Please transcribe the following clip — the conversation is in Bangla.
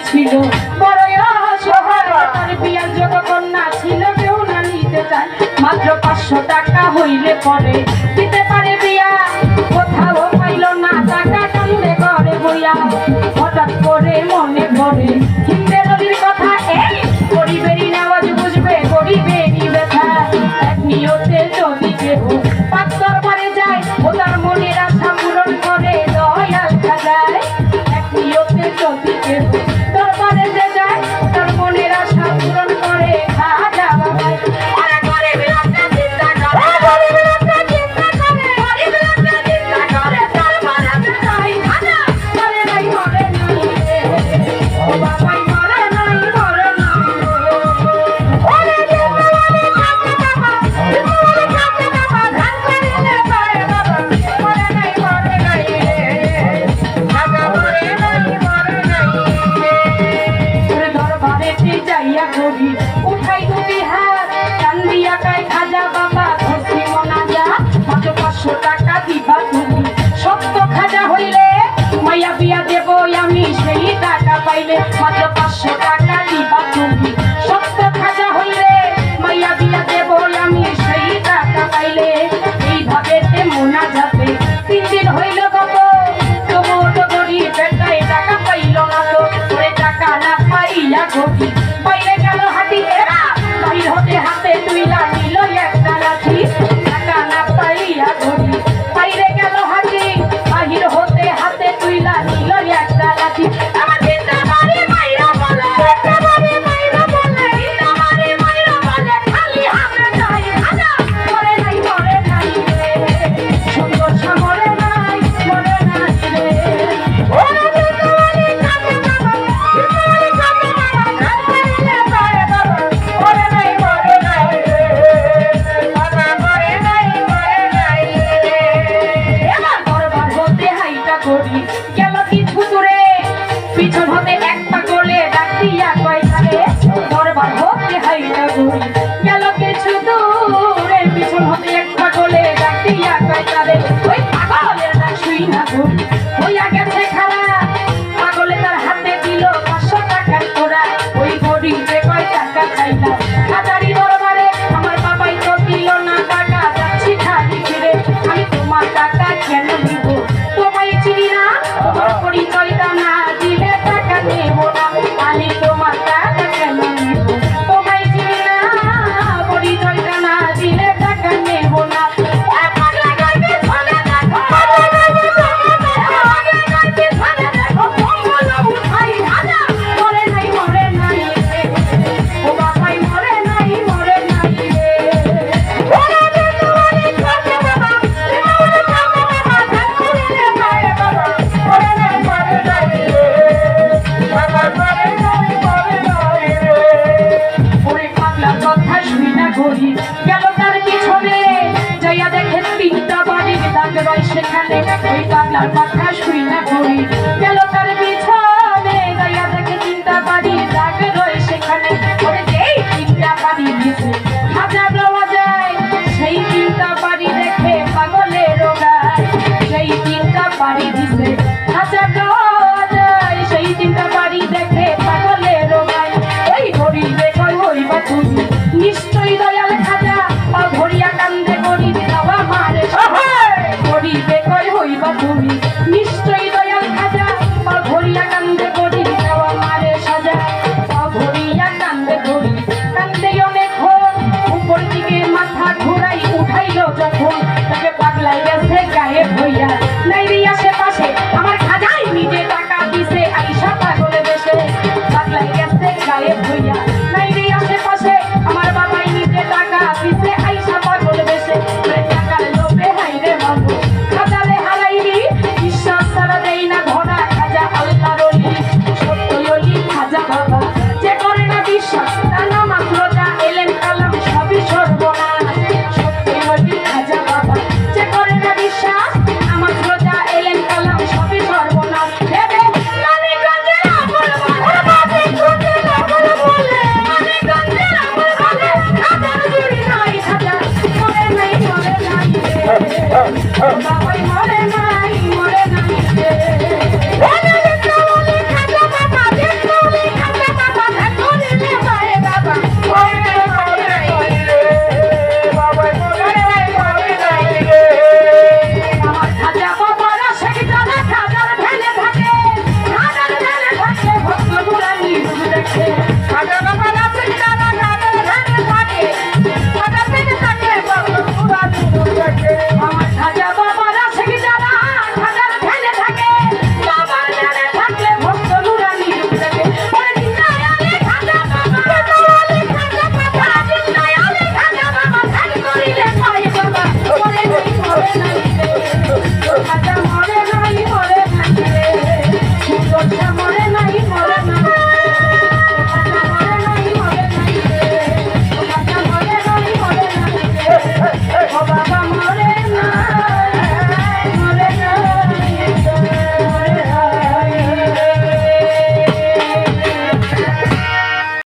ছিল বড়ই অসহায়, তার বিয়ার যোগ্য কন্যা ছিল, কেউ না নিতে চায়। মাত্র 500 টাকা হইলে পরে দিতে পারে বিয়া, কোথাও পাইল না টাকা, কান্দে ঘরে বইয়া। হঠাৎ করে মনে পড়ে হিন্দের নদীর কথা, এই গরিবেরই নেওয়াজ বুঝবে গরিবেরই ব্যথা। এক নিয়তে যদি কেহ পাঁচ দরবারে যায়, ও তার মনের আশা পূরণ করে দয়াল খাজায়। এক নিয়তে যদি কেহ দরবারে যে যায়, তার মনের আশা পূরণ করে খাজা বাবাই। উঠাই দুটি হাত কান্দিয়া কাই খাজা বাবা ধরছি মোনাজা। মাত্র 500 টাকা দিবা তুমি, সত্য খাজা হইলে মাইয়া বিয়া দেব আমি, সেই টাকা পাইলে। মাত্র 500 টাকা দিবা তুমি, সত্য খাজা হইলে মাইয়া বিয়া দেব আমি, সেই টাকা পাইলে। এইভাবে মোনা যাবে 3 দিন হইল গত, তবুও তো গরিব বেটায় টাকা পাইল না তো। ওরে টাকা না পাইয়া গরিব বাইরে গেল হাতি, এরা বাহির হতে হাতে তুইলা নিল একটা লাঠি। টাকা না পাইয়া গরিব বাইরে গেল হাতি, বাহির হতে হাতে তুইলা নিল একটা লাঠি। আমার জিন্দাবাড়ি মাইরা বলে, জিন্দাবাড়ি মাইরা বলে, জিন্দাবাড়ি মাইরা বলে, খালি হাতে যাই খাজা মরে নাই রে, সুন্দর সামরে নাই মরে নাই রে। ওরে জিন্দাবাড়ি কাকে বাবা, জিন্দাবাড়ি কাকে বাবা, গেল কিছু দূরে, পিছন হতে একটা গোলে ডাক দিয়া কয়, দরবার হতে হাইটা গড়ি গেল কিছু দূর।